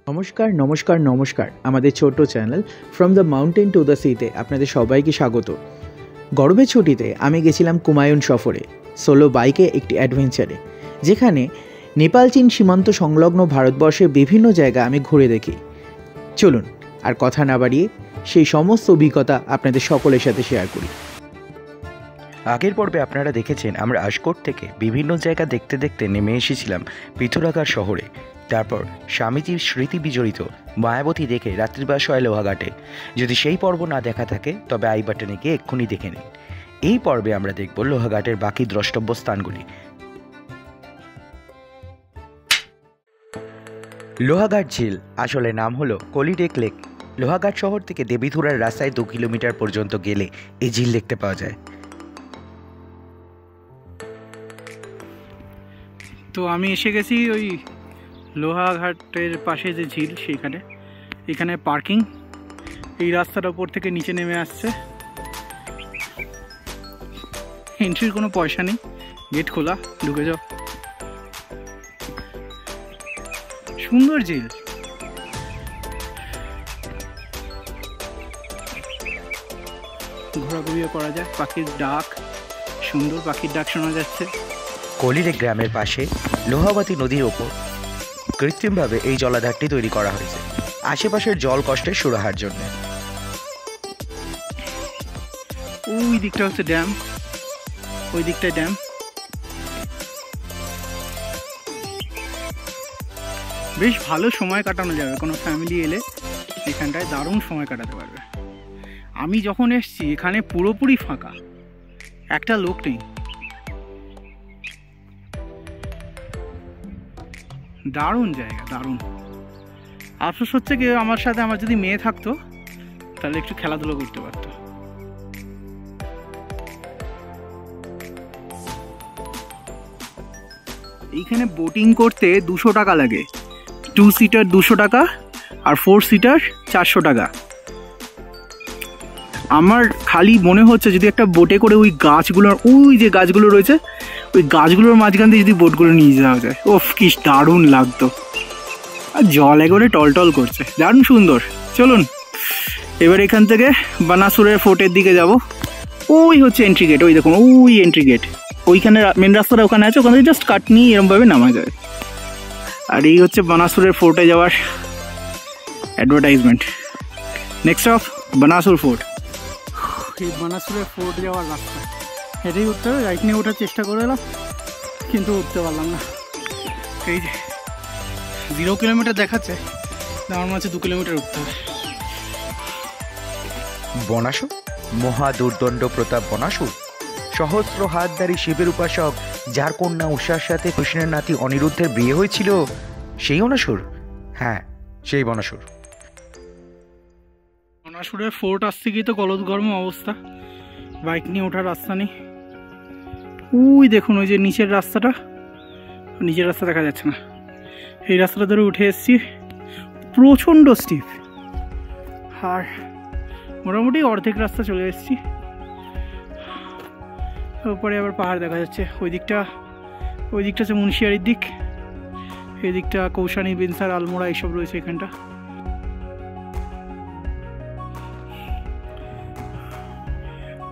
নমস্কার নমস্কার নমস্কার আমাদের ছোট্ট channel from the mountain to the সিতে আপনাদের সবাইকে স্বাগত। গরমের ছুটিতে আমি গেছিলাম কুমায়ুন সফরে, সোলো বাইকে একটি অ্যাডভেঞ্চারে, যেখানে নেপাল চীন সীমান্ত সংলগ্ন ভারতবর্ষের বিভিন্ন জায়গা আমি ঘুরে দেখি। চলুন আর কথা না বাড়িয়ে সেই সমস্ত অভিজ্ঞতা আপনাদের সকলের সাথে শেয়ার করি। আগের পর্বে আপনারা দেখেছেন আমরা আশকোট থেকে বিভিন্ন জায়গা দেখতে দেখতে নেমে এসেছিলাম পিথোরাগড় শহরে। তারপর স্বামীজির স্মৃতি বিজড়িত মায়াবতী দেখে রাত্রিবাস হয় লোহাঘাটে। যদি সেই পর্ব না দেখা থাকে তবে আই বাটনে গিয়ে এক্ষুনি দেখে নিন। এই পর্বে আমরা দেখব লোহাঘাটের বাকি দ্রষ্টব্য স্থানগুলি। লোহাঘাট ঝিল আসলে নাম হলো কলিডেক লেক। লোহাঘাট শহর থেকে দেবীধুরার রাস্তায় 2 কিলোমিটার পর্যন্ত গেলে এই ঝিল দেখতে পাওয়া যায়। তো আমি এসে গেছি ওই লোহাঘাটের পাশে যে ঝিল সেইখানে। এখানে পার্কিং, এই রাস্তার ওপর থেকে নিচে নেমে আসছে। এন্ট্রির কোনো পয়সা নেই, গেট খোলা, ঢুকে যাও। সুন্দর ঝিল। ঘোরাঘুরিও করা যায়, পাখির ডাক, সুন্দর পাখির ডাক শোনা যাচ্ছে। কলিডেক গ্রামের পাশে লোহাবতী নদীর ওপর কৃত্রিমভাবে এই জলাধারটি তৈরি করা হয়েছে আশেপাশের জল কষ্টের সুরাহার জন্য। ওই দিকটা হচ্ছে ড্যাম, ওই দিকটায় ড্যাম। বেশ ভালো সময় কাটানো যাবে, কোনো ফ্যামিলি এলে এখানটায় দারুণ সময় কাটাতে পারবে। আমি যখন এসছি এখানে পুরোপুরি ফাঁকা, একটা লোক নেই। দারুণ জায়গা, দারুণ। আফসোস হচ্ছে কি আমার সাথে আমার যদি মেয়ে থাকতো তাহলে একটু খেলাধুলো করতে পারতো। এইখানে বোটিং করতে 200 টাকা লাগে। 2 সিটার 200 টাকা আর 4 সিটার 400 টাকা। আমার খালি মনে হচ্ছে যদি একটা বোটে করে ওই গাছগুলোর, ওই যে গাছগুলো রয়েছে ওই গাছগুলোর মাঝখান দিয়ে যদি বোটগুলো নিয়ে যাওয়া যায়, ওফ কি দারুণ লাগতো। আর জল একবারে টলটল করছে, দারুণ সুন্দর। চলুন এবার এখান থেকে বানাসুরের ফোর্টের দিকে যাব। ওই হচ্ছে এন্ট্রি গেট, ওই দেখুন ওই এন্ট্রি গেট। ওইখানে মেন রাস্তাটা ওখানে আছে, ওখান থেকে জাস্ট কাট নিয়ে এরমভাবে নামা যায়। আর এই হচ্ছে বানাসুরের ফোর্টে যাওয়ার advertisement. Next of Banasur fort. এই বানাসুরের ফোর্ট যাওয়ার রাস্তা, হেঁটেই উঠতে হবে। রাইট নিয়ে ওঠার চেষ্টা করে এলাম কিন্তু উঠতে পারলাম না। এই যে 0 কিলোমিটার দেখাচ্ছে, আমার মনে হচ্ছে 2 কিলোমিটার উঠতে হবে। বনাসুর, মহা দুর্দণ্ড প্রতাপ বনাসুর, সহস্র হাতধারী শিবের উপাসক, যার কন্যা উষার সাথে কৃষ্ণের নাতি অনিরুদ্ধের বিয়ে হয়েছিল, সেই বনাসুর। হ্যাঁ, সেই বনাসুর। বনাসুরের ফোর্ট আসতে গিয়ে তো গলদঘর্ম অবস্থা, বাইক নিয়ে ওঠার রাস্তা নেই। ওই দেখুন ওই যে নিচের রাস্তাটা, নিচের রাস্তা দেখা যাচ্ছে না। এই রাস্তাটা ধরে উঠে এসেছি, প্রচণ্ড স্টিপ। আর মোটামুটি অর্ধেক রাস্তা চলে এসেছি। ওপরে আবার পাহাড় দেখা যাচ্ছে। ওই দিকটা হচ্ছে মুন্সিয়ারির দিক, এই দিকটা কৌশানি, বিনসার, আলমোড়া এইসব রয়েছে এখানটা।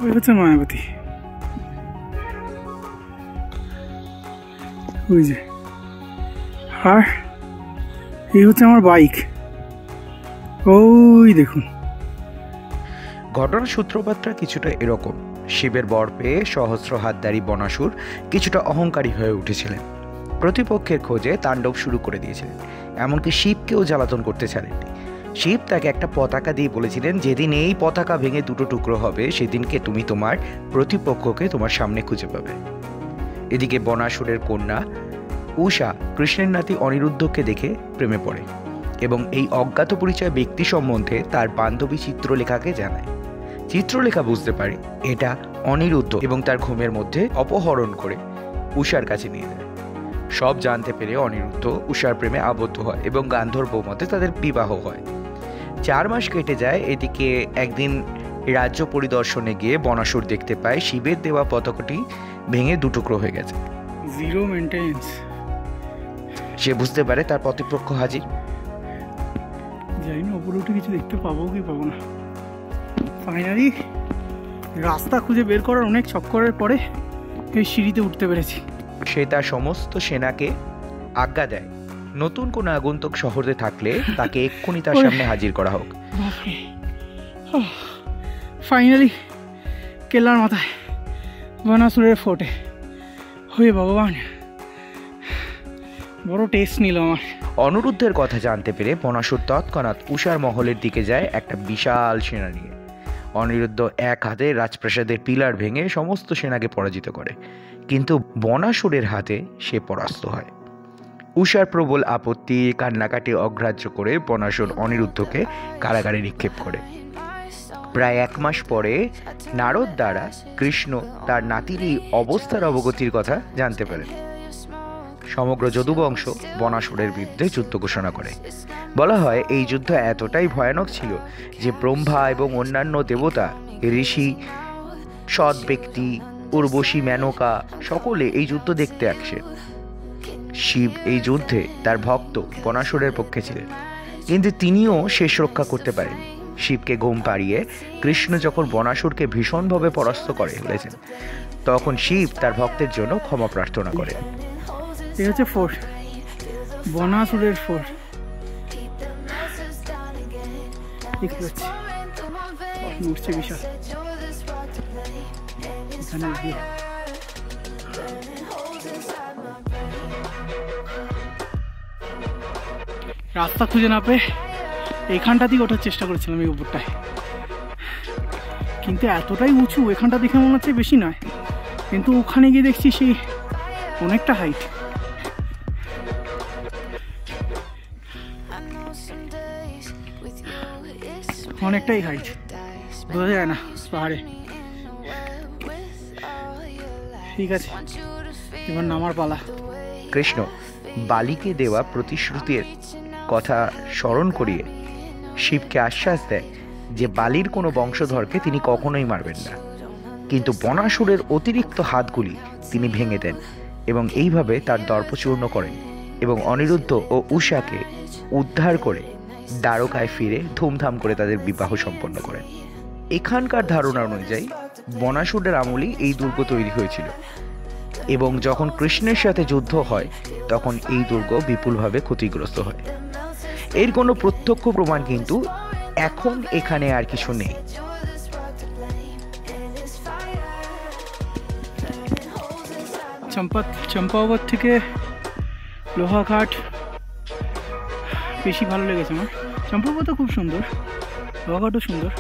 ওই হচ্ছে মায়াবতী, ওই যে। আর এই হচ্ছে আমার বাইক, ওই দেখুন। ঘটনার সূত্রপাতটা কিছুটা এরকম। শিবের বর পেয়ে সহস্র হাতধারী বনাসুর কিছুটা অহংকারী হয়ে উঠেছিলেন। প্রতিপক্ষের খোঁজে তাণ্ডব শুরু করে দিয়েছিলেন, এমনকি শিবকেও জ্বালাতন করতে ছাড়েননি। শিব তাকে একটা পতাকা দিয়ে বলেছিলেন, যেদিন এই পতাকা ভেঙে 2 টুকরো হবে সেদিনকে তুমি তোমার প্রতিপক্ষকে তোমার সামনে খুঁজে পাবে। এদিকে বনাসুরের কন্যা উষা কৃষ্ণের নাতি অনিরুদ্ধকে দেখে প্রেমে পড়ে এবং এই অজ্ঞাত পরিচয় ব্যক্তি সম্বন্ধে তার বান্ধবী চিত্রলেখাকে জানায়। চিত্রলেখা বুঝতে পারে এটা অনিরুদ্ধ এবং তার ঘুমের মধ্যে অপহরণ করে উষার কাছে নিয়ে যায়। সব জানতে পেরে অনিরুদ্ধ উষার প্রেমে আবদ্ধ হয় এবং গান্ধর্ব মতে তাদের বিবাহ হয়। 4 মাস কেটে যায়। এদিকে একদিন রাজ্য পরিদর্শনে গিয়ে বনাসুর দেখতে পায় শিবের দেওয়া পতাকাটি ভেঙে 2 টুকরো হয়ে গেছে। Zero maintenance. সে বুঝতে পারে তার প্রতিপক্ষ হাজির। জানি না উপরে উঠে কিছু দেখতে পাবো কি পাবো না। ফাইনালি রাস্তা খুঁজে বের করার অনেক চক্করের পরে এই সিঁড়িতে উঠতে পেরেছি। সে তার সমস্ত সেনাকে আজ্ঞা দেয় নতুন কোনো আগন্তুক শহরে থাকলে তাকে এক্ষুনি তার সামনে হাজির করা হোক। ফাইনালি কেল্লার মাথায় বনাসুরের ফোর্টে। হয়ে ভগবান, বড় টেস্ট নিল আমার। অনিরুদ্ধের কথা জানতে পেরে বনাসুর তৎক্ষণাৎ উষার মহলের দিকে যায় একটা বিশাল সেনা নিয়ে। অনিরুদ্ধ এক হাতে রাজপ্রাসাদের পিলার ভেঙে সমস্ত সেনাকে পরাজিত করে, কিন্তু বনাসুরের হাতে সে পরাস্ত হয়। উষার প্রবল আপত্তি কান্নাকাটি অগ্রাহ্য করে বনাসুর অনিরুদ্ধকে কারাগারে নিক্ষেপ করে। প্রায় 1 মাস পরে নারদ দ্বারা কৃষ্ণ তার নাতির এই অবস্থার অবগতির কথা জানতে পারেন। সমগ্র যদুবংশ বনাসুরের বিরুদ্ধে যুদ্ধ ঘোষণা করে। বলা হয় এই যুদ্ধ এতটাই ভয়ানক ছিল যে ব্রহ্মা এবং অন্যান্য দেবতা, ঋষি, সৎ ব্যক্তি, উর্বশী, মেনকা সকলে এই যুদ্ধ দেখতে আসেন। শিব এই যুদ্ধে তার ভক্ত বনাসুরের পক্ষে ছিলেন, কিন্তু তিনিও শেষ রক্ষা করতে পারেন। শিবকে ঘুম পাড়িয়ে কৃষ্ণ যখন বনাসুরকে ভীষণভাবে পরাস্ত করে ফেলেছেন, তখন শিব তার ভক্তের জন্য ক্ষমা প্রার্থনা করে। এই হচ্ছে ফোর্ট, বনাসুরের ফোর্ট। দেখতে পাচ্ছি নড়ছে বিশাল। রাস্তা খুঁজে না পেয়ে এইখানটাতেই ওঠার চেষ্টা করেছিলাম এই উপরটায়, কিন্তু এতটাই উঁচু এখানটা দেখে মনে হচ্ছে বেশি নয়, কিন্তু ওখানে গিয়ে দেখছি সেই অনেকটা হাইট। অনেকটাই হাইট, বোঝা যায় না পাহাড়ে। ঠিক আছে, এবার নামার পালা। কৃষ্ণ বালিকে দেওয়া প্রতিশ্রুতির কথা স্মরণ করিয়ে শিবকে আশ্বাস দেয় যে বালির কোনো বংশধরকে তিনি কখনোই মারবেন না, কিন্তু বনাসুরের অতিরিক্ত হাতগুলি তিনি ভেঙে দেন এবং এইভাবে তার দর্পচূর্ণ করেন এবং অনিরুদ্ধ ও উষাকে উদ্ধার করে দ্বারকায় ফিরে ধুমধাম করে তাদের বিবাহ সম্পন্ন করেন। এখানকার ধারণা অনুযায়ী বনাসুরের আমলেই এই দুর্গ তৈরি হয়েছিল এবং যখন কৃষ্ণের সাথে যুদ্ধ হয় তখন এই দুর্গ বিপুলভাবে ক্ষতিগ্রস্ত হয়। এর কোনো প্রত্যক্ষ প্রমাণ কিন্তু এখন এখানে আর কিছু নেই। চম্পাবত থেকে লোহাঘাট বেশি ভালো লেগেছে আমার। চম্পাবতও খুব সুন্দর, লোহাঘাটও সুন্দর।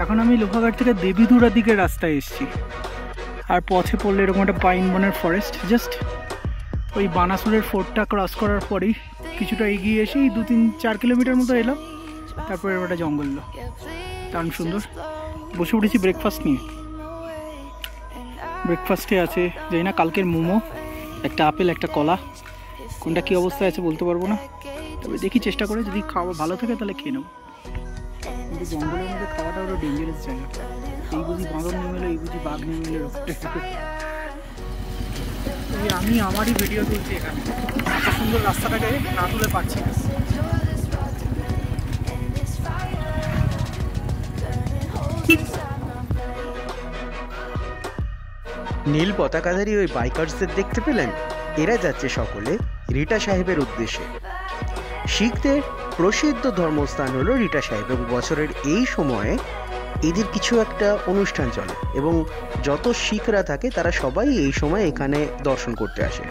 এখন আমি লোহাঘাট থেকে দেবীদুরার দিকে রাস্তায় এসেছি, আর পথে পড়লে এরকম একটা পাইন বনের ফরেস্ট। জাস্ট ওই বানাসুরের ফোর্টটা ক্রস করার পরেই কিছুটা এগিয়ে এসেই 2-3-4 কিলোমিটার মতো এলাম, তারপরে একটা জঙ্গল এলো, দারুণ সুন্দর। বসে উঠেছি ব্রেকফাস্ট নিয়ে। ব্রেকফাস্টে আছে জানি না কালকের মোমো, একটা আপেল, একটা কলা। কোনটা কী অবস্থায় আছে বলতে পারবো না, তবে দেখি চেষ্টা করে যদি খাওয়া ভালো থাকে তাহলে খেয়ে নেবো। কিন্তু জঙ্গলের মধ্যে খাওয়াটা ওটা ডেঞ্জারাস জায়গা। এই বুঝি বাঁদর নেমে এলো, এই বুঝি বাঘ নেমে এলো, আমি আমারই ভিডিও তুলছি এখানে। এত সুন্দর রাস্তাটাকে না তুলে পাচ্ছি না। নীল পতাকাধারী ওই বাইকার্সদের দেখতে পেলেন? এরা যাচ্ছে সকলে রিটা সাহেবের উদ্দেশ্যে। শিখদের প্রসিদ্ধ ধর্মস্থান হলো রিটা সাহেব, এবং বছরের এই সময়ে এদের কিছু একটা অনুষ্ঠান চলে এবং যত শিখরা থাকে তারা সবাই এই সময় এখানে দর্শন করতে আসে।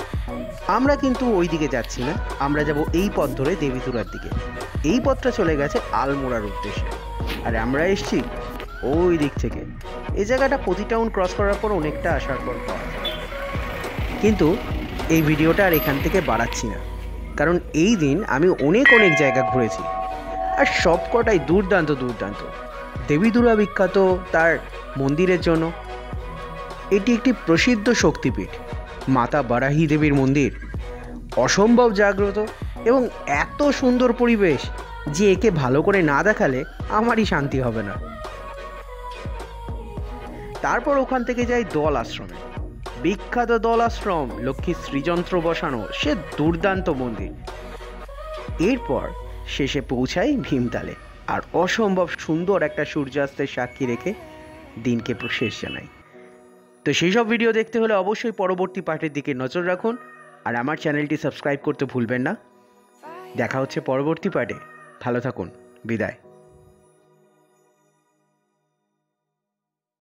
আমরা কিন্তু ওই দিকে যাচ্ছি না, আমরা যাব এই পথ ধরে দেবীদুরার দিকে। এই পথটা চলে গেছে আলমোড়ার উদ্দেশ্যে, আর আমরা এসছি ওই দিক থেকে। এই জায়গাটা প্রতি টাউন ক্রস করার পর অনেকটা আসার পর পাওয়া যায়, কিন্তু এই ভিডিওটা আর এখান থেকে বাড়াচ্ছি না, কারণ এই দিন আমি অনেক জায়গা ঘুরেছি আর সব কটাই দুর্দান্ত দুর্দান্ত। দেবীদুরা বিখ্যাত তার মন্দিরের জন্য। এটি একটি প্রসিদ্ধ শক্তিপীঠ, মাতা বারাহী দেবীর মন্দির, অসম্ভব জাগ্রত এবং এত সুন্দর পরিবেশ যে একে ভালো করে না দেখালে আমারই শান্তি হবে না। তারপর ওখান থেকে যাই দল আশ্রমে। বিখ্যাত দল আশ্রম, লক্ষ্মীর শ্রীযন্ত্র বসানো সে দুর্দান্ত মন্দির। এরপর শেষে পৌঁছাই ভীমতালে আর অসম্ভব সুন্দর একটা সূর্যাস্তের সাক্ষী রেখে দিনকে শেষ জানাই। তো সেই সব ভিডিও দেখতে হলে অবশ্যই পরবর্তী পার্টের দিকে নজর রাখুন আর আমার চ্যানেলটি সাবস্ক্রাইব করতে ভুলবেন না। দেখা হচ্ছে পরবর্তী পার্টে। ভালো থাকুন, বিদায়।